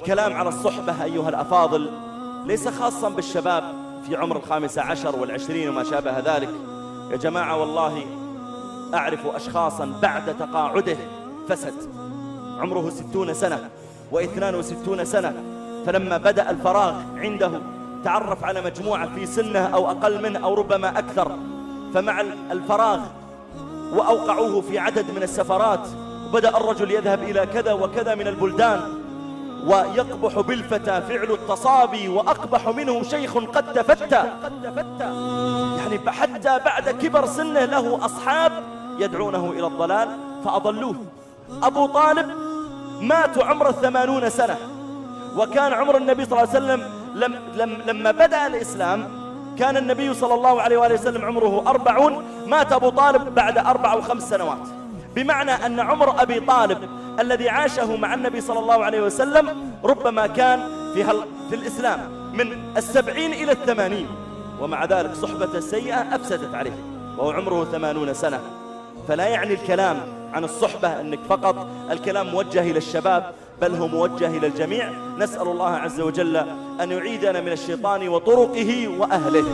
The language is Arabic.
والكلام على الصحبة أيها الأفاضل ليس خاصا بالشباب في عمر 15 والعشرين وما شابه ذلك. يا جماعة والله أعرف أشخاصا بعد تقاعده فسد، عمره 60 سنة و62 سنة، فلما بدأ الفراغ عنده تعرف على مجموعة في سنه أو أقل منه أو ربما أكثر، فمع الفراغ وأوقعوه في عدد من السفرات، وبدأ الرجل يذهب إلى كذا وكذا من البلدان، ويقبح بالفتى فعل التصابي وأقبح منه شيخ قد تفتى. يعني حتى بعد كبر سنه له أصحاب يدعونه إلى الضلال فأضلوه. أبو طالب مات عمره 80 سنة، وكان عمر النبي صلى الله عليه وسلم لما بدأ الإسلام كان النبي صلى الله عليه وآله وسلم عمره 40، مات أبو طالب بعد 4 أو 5 سنوات، بمعنى أن عمر أبي طالب الذي عاشه مع النبي صلى الله عليه وسلم ربما كان في الإسلام من 70 إلى 80، ومع ذلك صحبة السيئة أفسدت عليه وهو عمره 80 سنة. فلا يعني الكلام عن الصحبة أنك فقط الكلام موجه إلى الشباب، بل هو موجه إلى الجميع. نسأل الله عز وجل أن يعيدنا من الشيطان وطرقه وأهله.